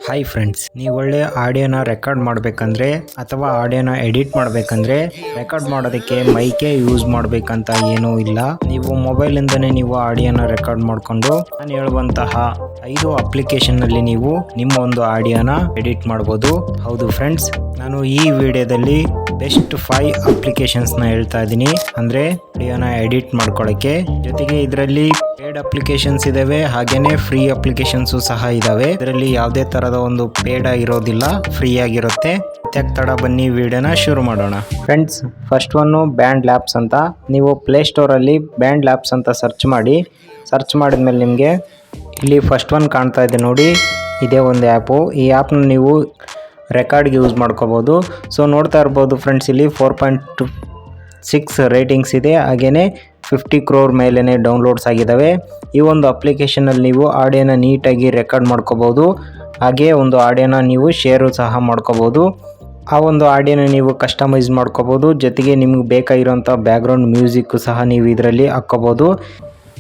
Hi friends, ನೀವು ಒಳ್ಳೆ ಆಡಿಯೋನ record ಮಾಡಬೇಕಂದ್ರೆ ಅಥವಾ ಆಡಿಯೋನ ಎಡಿಟ್ ಮಾಡಬೇಕಂದ್ರೆ ರೆಕಾರ್ಡ್ ಮಾಡೋದಕ್ಕೆ ಮೈಕೇ ಯೂಸ್ ಮಾಡಬೇಕಂತ ಏನೂ ಇಲ್ಲ. ನೀವು ಮೊಬೈಲಿಂದನೇ ನೀವು ಆಡಿಯೋನ ರೆಕಾರ್ಡ್ ಮಾಡಿಕೊಂಡು ನಾನು ಹೇಳುವಂತಹ 5 ಅಪ್ಲಿಕೇಶನ್ನಲ್ಲಿ ನೀವು ನಿಮ್ಮ ಒಂದು ಆಡಿಯೋನ ಎಡಿಟ್ ಮಾಡ್ಬೋದು. ಹೌದು ಫ್ರೆಂಡ್ಸ್, ನಾನು ಈ ವಿಡಿಯೋದಲ್ಲಿ ಬೆಸ್ಟ್ 5 ಅಪ್ಲಿಕೇಶನ್ಸ್ನ ಹೇಳ್ತಾ ಇದ್ದೀನಿ. ಅಂದರೆ ಆಡಿಯೋನ ಎಡಿಟ್ ಮಾಡ್ಕೊಳ್ಳೋಕ್ಕೆ. ಜೊತೆಗೆ ಇದರಲ್ಲಿ ಪೇಡ್ ಅಪ್ಲಿಕೇಶನ್ಸ್ ಇದಾವೆ, ಹಾಗೇನೆ ಫ್ರೀ ಅಪ್ಲಿಕೇಶನ್ಸು ಸಹ ಇದಾವೆ. ಇದರಲ್ಲಿ ಯಾವುದೇ ತರಹದ ಒಂದು ಪೇಡ್ ಆಗಿರೋದಿಲ್ಲ, ಫ್ರೀ ಆಗಿರುತ್ತೆ. ತಡ ಬನ್ನಿ ವಿಡಿಯೋನ ಶುರು ಮಾಡೋಣ. ಫ್ರೆಂಡ್ಸ್, ಫಸ್ಟ್ ಒನ್ನು ಬ್ಯಾಂಡ್ ಲ್ಯಾಬ್ಸ್ ಅಂತ. ನೀವು ಪ್ಲೇಸ್ಟೋರಲ್ಲಿ ಬ್ಯಾಂಡ್ ಲ್ಯಾಬ್ಸ್ ಅಂತ ಸರ್ಚ್ ಮಾಡಿ. ಸರ್ಚ್ ಮಾಡಿದ್ಮೇಲೆ ನಿಮಗೆ ಇಲ್ಲಿ ಫಸ್ಟ್ ಒನ್ ಕಾಣ್ತಾ ಇದೆ ನೋಡಿ, ಇದೇ ಒಂದು ಆ್ಯಪು. ಈ ಆ್ಯಪ್ನ ನೀವು ರೆಕಾರ್ಡ್ಗೆ ಯೂಸ್ ಮಾಡ್ಕೋಬೋದು. ಸೊ ನೋಡ್ತಾ ಇರ್ಬೋದು ಫ್ರೆಂಡ್ಸ್, ಇಲ್ಲಿ 4.6 ರೇಟಿಂಗ್ಸ್ ಇದೆ. ಹಾಗೆಯೇ 50 crore ಮೇಲೇ ಡೌನ್ಲೋಡ್ಸ್ ಆಗಿದ್ದಾವೆ. ಈ ಒಂದು ಅಪ್ಲಿಕೇಶನಲ್ಲಿ ನೀವು ಆಡಿಯೋನ ನೀಟಾಗಿ ರೆಕಾರ್ಡ್ ಮಾಡ್ಕೋಬೋದು. ಹಾಗೆ ಒಂದು ಆಡಿಯೋನ ನೀವು ಶೇರು ಸಹ ಮಾಡ್ಕೋಬೋದು. ಆ ಒಂದು ಆಡಿಯೋನ ನೀವು ಕಸ್ಟಮೈಸ್ ಮಾಡ್ಕೋಬೋದು. ಜೊತೆಗೆ ನಿಮ್ಗೆ ಬೇಕಾಗಿರೋಂಥ ಬ್ಯಾಕ್ಗ್ರೌಂಡ್ ಮ್ಯೂಸಿಕ್ಕು ಸಹ ನೀವು ಇದರಲ್ಲಿ ಹಾಕ್ಕೋಬೋದು.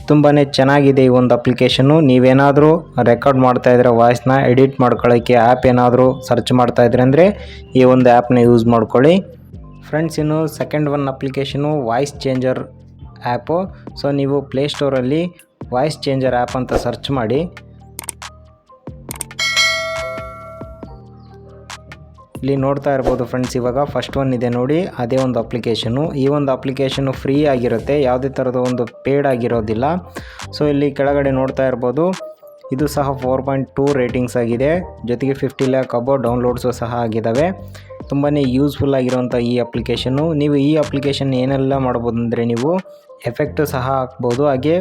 ತುಂಬಾ ಚೆನ್ನಾಗಿದೆ ಈ ಒಂದು ಅಪ್ಲಿಕೇಶನ್ನು. ನೀವೇನಾದರೂ ರೆಕಾರ್ಡ್ ಮಾಡ್ತಾಯಿದ್ರೆ ವಾಯ್ಸ್ನ ಎಡಿಟ್ ಮಾಡ್ಕೊಳ್ಳೋಕ್ಕೆ ಆ್ಯಪ್ ಏನಾದರೂ ಸರ್ಚ್ ಮಾಡ್ತಾಯಿದ್ರೆ ಅಂದರೆ ಈ ಒಂದು ಆ್ಯಪ್ನ ಯೂಸ್ ಮಾಡ್ಕೊಳ್ಳಿ. ಫ್ರೆಂಡ್ಸ್, ಇನ್ನು second one application voice changer app. So ನೀವು ಪ್ಲೇಸ್ಟೋರಲ್ಲಿ ವಾಯ್ಸ್ ಚೇಂಜರ್ ಆ್ಯಪ್ ಅಂತ ಸರ್ಚ್ ಮಾಡಿ. ಇಲ್ಲಿ ನೋಡ್ತಾ ಇರ್ಬೋದು ಫ್ರೆಂಡ್ಸ್, ಇವಾಗ ಫಸ್ಟ್ ಒನ್ ಇದೆ ನೋಡಿ, ಅದೇ ಒಂದು ಅಪ್ಲಿಕೇಶನು. ಈ ಒಂದು ಅಪ್ಲಿಕೇಶನು ಫ್ರೀ ಆಗಿರುತ್ತೆ, ಯಾವುದೇ ಥರದ ಒಂದು ಪೇಡ್ ಆಗಿರೋದಿಲ್ಲ. ಸೊ ಇಲ್ಲಿ ಕೆಳಗಡೆ ನೋಡ್ತಾ ಇರ್ಬೋದು, ಇದು ಸಹ 4.2 ರೇಟಿಂಗ್ಸ್ ಆಗಿದೆ. ಜೊತೆಗೆ 50 lakh ಅಬೋ ಡೌನ್ಲೋಡ್ಸು ಸಹ ಆಗಿದ್ದಾವೆ. ತುಂಬಾ ಯೂಸ್ಫುಲ್ ಆಗಿರೋಂಥ ಈ ಅಪ್ಲಿಕೇಶನ್ನು. ನೀವು ಈ ಅಪ್ಲಿಕೇಶನ್ ಏನೆಲ್ಲ ಮಾಡ್ಬೋದು ಅಂದರೆ, ನೀವು ಎಫೆಕ್ಟು ಸಹ ಹಾಕ್ಬೋದು, ಹಾಗೆ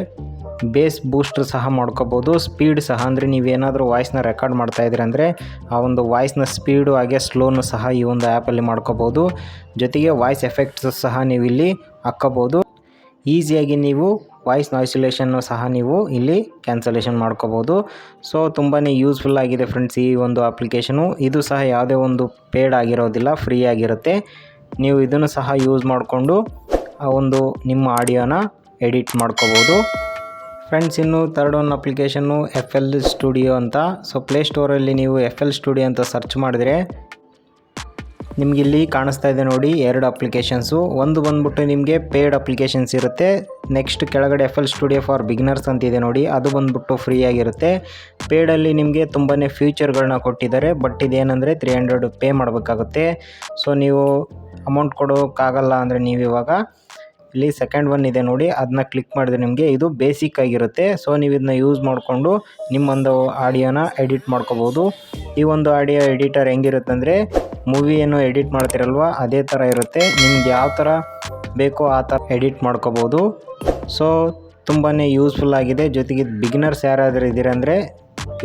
ಬೇಸ್ ಬೂಸ್ಟ್ರು ಸಹ ಮಾಡ್ಕೋಬೋದು. ಸ್ಪೀಡ್ ಸಹ, ಅಂದರೆ ನೀವೇನಾದರೂ ವಾಯ್ಸ್ನ ರೆಕಾರ್ಡ್ ಮಾಡ್ತಾಯಿದ್ರೆ ಅಂದರೆ ಆ ಒಂದು ವಾಯ್ಸ್ನ ಸ್ಪೀಡು ಹಾಗೆ ಸ್ಲೋನು ಸಹ ಈ ಒಂದು ಆ್ಯಪಲ್ಲಿ ಮಾಡ್ಕೋಬೋದು. ಜೊತೆಗೆ ವಾಯ್ಸ್ ಎಫೆಕ್ಟ್ಸು ಸಹ ನೀವು ಇಲ್ಲಿ ಹಾಕ್ಕೋಬೋದು. ಈಸಿಯಾಗಿ ನೀವು ವಾಯ್ಸ್ ನಾಯ್ಸುಲೇಷನ್ನು ಸಹ ನೀವು ಇಲ್ಲಿ ಕ್ಯಾನ್ಸಲೇಷನ್ ಮಾಡ್ಕೋಬೋದು. ಸೊ ತುಂಬಾ ಯೂಸ್ಫುಲ್ ಆಗಿದೆ ಫ್ರೆಂಡ್ಸ್ ಈ ಒಂದು ಅಪ್ಲಿಕೇಶನು. ಇದು ಸಹ ಯಾವುದೇ ಒಂದು ಪೇಡ್ ಆಗಿರೋದಿಲ್ಲ, ಫ್ರೀ ಆಗಿರುತ್ತೆ. ನೀವು ಇದನ್ನು ಸಹ ಯೂಸ್ ಮಾಡಿಕೊಂಡು ಆ ಒಂದು ನಿಮ್ಮ ಆಡಿಯೋನ ಎಡಿಟ್ ಮಾಡ್ಕೋಬೋದು. ಫ್ರೆಂಡ್ಸ್, ಇನ್ನು third one application FL studio ಅಂತ. ಸೊ ಪ್ಲೇಸ್ಟೋರಲ್ಲಿ ನೀವು FL ಸ್ಟುಡಿಯೋ ಅಂತ ಸರ್ಚ್ ಮಾಡಿದ್ರೆ ನಿಮಗಿಲ್ಲಿ ಕಾಣಿಸ್ತಾ ಇದೆ ನೋಡಿ 2 ಅಪ್ಲಿಕೇಶನ್ಸು. ಒಂದು ಬಂದ್ಬಿಟ್ಟು ನಿಮಗೆ ಪೇಡ್ ಅಪ್ಲಿಕೇಶನ್ಸ್ ಇರುತ್ತೆ. ನೆಕ್ಸ್ಟ್ ಕೆಳಗಡೆ FL ಸ್ಟುಡಿಯೋ ಫಾರ್ ಬಿಗಿನರ್ಸ್ ಅಂತಿದೆ ನೋಡಿ, ಅದು ಬಂದ್ಬಿಟ್ಟು ಫ್ರೀ ಆಗಿರುತ್ತೆ. ಪೇಡಲ್ಲಿ ನಿಮಗೆ ತುಂಬಾ ಫ್ಯೂಚರ್ಗಳನ್ನ ಕೊಟ್ಟಿದ್ದಾರೆ. ಬಟ್ ಇದೇನೆಂದರೆ 300 ಪೇ ಮಾಡಬೇಕಾಗುತ್ತೆ. ಸೊ ನೀವು ಅಮೌಂಟ್ ಕೊಡೋಕ್ಕಾಗಲ್ಲ ಅಂದರೆ ನೀವು ಇವಾಗ ಇಲ್ಲಿ ಸೆಕೆಂಡ್ ಒನ್ ಇದೆ ನೋಡಿ, ಅದನ್ನ ಕ್ಲಿಕ್ ಮಾಡಿದ್ರೆ ನಿಮಗೆ ಇದು ಬೇಸಿಕ್ ಆಗಿರುತ್ತೆ. ಸೊ ನೀವು ಇದನ್ನ ಯೂಸ್ ಮಾಡಿಕೊಂಡು ನಿಮ್ಮೊಂದು ಆಡಿಯೋನ ಎಡಿಟ್ ಮಾಡ್ಕೋಬೋದು. ಈ ಒಂದು ಆಡಿಯೋ ಎಡಿಟರ್ ಹೆಂಗಿರುತ್ತೆ ಅಂದರೆ, ಮೂವಿಯನ್ನು ಎಡಿಟ್ ಮಾಡ್ತಿರಲ್ವ ಅದೇ ಥರ ಇರುತ್ತೆ. ನಿಮ್ಗೆ ಯಾವ ಥರ ಬೇಕೋ ಆ ಥರ ಎಡಿಟ್ ಮಾಡ್ಕೋಬೋದು. ಸೊ ತುಂಬಾ ಯೂಸ್ಫುಲ್ ಆಗಿದೆ. ಜೊತೆಗೆ ಬಿಗಿನರ್ಸ್ ಯಾರಾದರೂ ಇದ್ದೀರ ಅಂದರೆ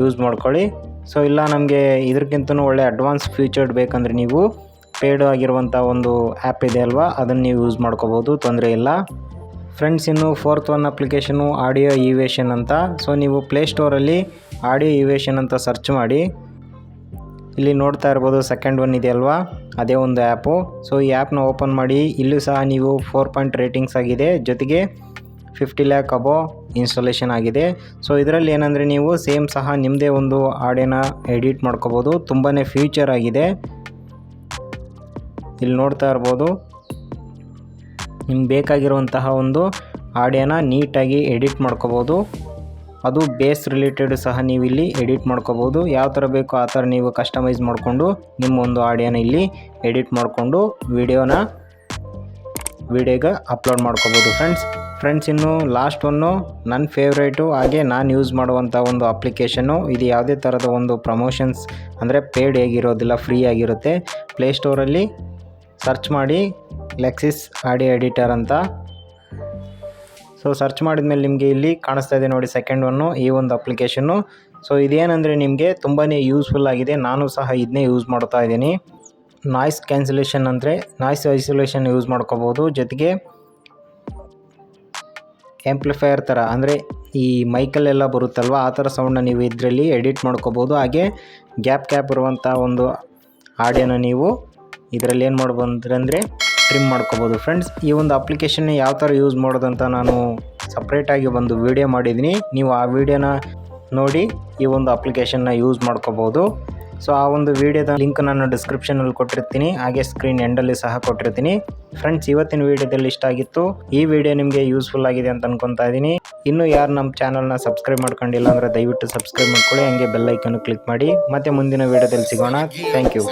ಯೂಸ್ ಮಾಡ್ಕೊಳ್ಳಿ. ಸೊ ಇಲ್ಲ ನಮಗೆ ಇದಕ್ಕಿಂತಲೂ ಒಳ್ಳೆ ಅಡ್ವಾನ್ಸ್ ಫೀಚರ್ಡ್ ಬೇಕಂದರೆ ನೀವು ಪೇಡ್ ಆಗಿರುವಂಥ ಒಂದು ಆ್ಯಪ್ ಇದೆ ಅಲ್ವಾ, ಅದನ್ನು ನೀವು ಯೂಸ್ ಮಾಡ್ಕೋಬೋದು, ತೊಂದರೆ ಇಲ್ಲ. ಫ್ರೆಂಡ್ಸ್, ಇನ್ನು fourth one application audio evasion ಅಂತ. ಸೊ ನೀವು ಪ್ಲೇಸ್ಟೋರಲ್ಲಿ ಆಡಿಯೋ ಇವೇಷನ್ ಅಂತ ಸರ್ಚ್ ಮಾಡಿ. ಇಲ್ಲಿ ನೋಡ್ತಾ ಇರ್ಬೋದು ಸೆಕೆಂಡ್ ಒನ್ ಇದೆ ಅಲ್ವಾ, ಅದೇ ಒಂದು ಆ್ಯಪು. ಸೊ ಈ ಆ್ಯಪ್ನ ಓಪನ್ ಮಾಡಿ. ಇಲ್ಲೂ ಸಹ ನೀವು 4 ರೇಟಿಂಗ್ಸ್ ಆಗಿದೆ. ಜೊತೆಗೆ 50 lakh ಅಬೋ ಇನ್ಸ್ಟಾಲೇಷನ್ ಆಗಿದೆ. ಸೊ ಇದರಲ್ಲಿ ಏನಂದರೆ ನೀವು ಸೇಮ್ ಸಹ ನಿಮ್ಮದೇ ಒಂದು ಆಡಿಯೋನ ಎಡಿಟ್ ಮಾಡ್ಕೋಬೋದು. ತುಂಬಾ ಫ್ಯೂಚರ್ ಆಗಿದೆ. ಇಲ್ಲಿ ನೋಡ್ತಾ ಇರ್ಬೋದು, ನಿಮ್ಗೆ ಬೇಕಾಗಿರುವಂತಹ ಒಂದು ಆಡಿಯೋನ ನೀಟಾಗಿ ಎಡಿಟ್ ಮಾಡ್ಕೋಬೋದು. ಅದು ಬೇಸ್ ರಿಲೇಟೆಡ್ ಸಹ ನೀವು ಇಲ್ಲಿ ಎಡಿಟ್ ಮಾಡ್ಕೋಬೋದು. ಯಾವ ಥರ ಬೇಕೋ ಆ ಥರ ನೀವು ಕಸ್ಟಮೈಸ್ ಮಾಡಿಕೊಂಡು ನಿಮ್ಮ ಒಂದು ಆಡಿಯೋನ ಇಲ್ಲಿ ಎಡಿಟ್ ಮಾಡಿಕೊಂಡು ವಿಡಿಯೋಗೆ ಅಪ್ಲೋಡ್ ಮಾಡ್ಕೋಬೋದು ಫ್ರೆಂಡ್ಸ್. ಇನ್ನು ಲಾಸ್ಟ್ ಒನ್ನು ನನ್ನ ಫೇವ್ರೇಟು, ಹಾಗೆ ನಾನು ಯೂಸ್ ಮಾಡುವಂಥ ಒಂದು ಅಪ್ಲಿಕೇಶನ್ನು. ಇದು ಯಾವುದೇ ಥರದ ಒಂದು ಪ್ರಮೋಷನ್ಸ್ ಅಂದರೆ ಪೇಡ್ ಹೇಗಿರೋದಿಲ್ಲ, ಫ್ರೀ ಆಗಿರುತ್ತೆ. ಪ್ಲೇಸ್ಟೋರಲ್ಲಿ ಸರ್ಚ್ ಮಾಡಿ ಲೆಕ್ಸಿಸ್ ಆಡಿಯೋ ಎಡಿಟರ್ ಅಂತ. ಸೊ ಸರ್ಚ್ ಮಾಡಿದ್ಮೇಲೆ ನಿಮಗೆ ಇಲ್ಲಿ ಕಾಣಿಸ್ತಾ ಇದೆ ನೋಡಿ ಸೆಕೆಂಡ್ ಒನ್ನು, ಈ ಒಂದು ಅಪ್ಲಿಕೇಶನ್ನು. ಸೊ ಇದೇನೆಂದರೆ ನಿಮಗೆ ತುಂಬಾ ಯೂಸ್ಫುಲ್ ಆಗಿದೆ. ನಾನು ಸಹ ಇದನ್ನೇ ಯೂಸ್ ಮಾಡ್ತಾ ಇದ್ದೀನಿ. ನಾಯ್ಸ್ ಕ್ಯಾನ್ಸಲೇಷನ್ ಅಂದರೆ ನಾಯ್ಸ್ ಐಸೋಲೇಷನ್ ಯೂಸ್ ಮಾಡ್ಕೋಬೋದು. ಜೊತೆಗೆ ಆ್ಯಂಪ್ಲಿಫೈಯರ್ ಥರ, ಅಂದರೆ ಈ ಮೈಕಲ್ಲೆಲ್ಲ ಬರುತ್ತಲ್ವ ಆ ಥರ ಸೌಂಡನ್ನ ನೀವು ಇದರಲ್ಲಿ ಎಡಿಟ್ ಮಾಡ್ಕೋಬೋದು. ಹಾಗೆ ಗ್ಯಾಪ್ ಇರುವಂಥ ಒಂದು ಆಡಿಯೋನ ನೀವು ಇದರಲ್ಲಿ ಏನು ಮಾಡ್ಬೋದು ಅಂದರೆ ಟ್ರಿಮ್ ಮಾಡ್ಕೋಬೋದು ಫ್ರೆಂಡ್ಸ್. ಈ ಒಂದು ಅಪ್ಲಿಕೇಶನ್ ಯಾವ ಥರ ಯೂಸ್ ಮಾಡೋದಂತ ನಾನು ಸಪ್ರೇಟಾಗಿ ಒಂದು ವಿಡಿಯೋ ಮಾಡಿದ್ದೀನಿ. ನೀವು ಆ ವಿಡಿಯೋನ ನೋಡಿ ಈ ಒಂದು ಅಪ್ಲಿಕೇಶನ್ನ ಯೂಸ್ ಮಾಡ್ಕೋಬೋದು. ಸೊ ಆ ಒಂದು ವಿಡಿಯೋದ ಲಿಂಕ್ ನಾನು ಡಿಸ್ಕ್ರಿಪ್ಷನಲ್ಲಿ ಕೊಟ್ಟಿರ್ತೀನಿ, ಹಾಗೆ ಸ್ಕ್ರೀನ್ ಎಂಡಲ್ಲಿ ಸಹ ಕೊಟ್ಟಿರ್ತೀನಿ. ಫ್ರೆಂಡ್ಸ್, ಇವತ್ತಿನ ವಿಡಿಯೋದಲ್ಲಿ ಇಷ್ಟ ಆಗಿತ್ತು. ಈ ವಿಡಿಯೋ ನಿಮಗೆ ಯೂಸ್ಫುಲ್ ಆಗಿದೆ ಅಂತ ಅನ್ಕೊತಾ ಇದ್ದೀನಿ. ಇನ್ನು ಯಾರು ನಮ್ಮ ಚಾನಲ್ನ ಸಬ್ಸ್ಕ್ರೈಬ್ ಮಾಡ್ಕೊಂಡಿಲ್ಲ ಅಂದರೆ ದಯವಿಟ್ಟು ಸಬ್ಸ್ಕ್ರೈಬ್ ಮಾಡ್ಕೊಳ್ಳಿ, ಹಂಗೆ ಬೆಲ್ ಐಕನ್ ಕ್ಲಿಕ್ ಮಾಡಿ. ಮತ್ತೆ ಮುಂದಿನ ವಿಡಿಯೋದಲ್ಲಿ ಸಿಗೋಣ. Thank you.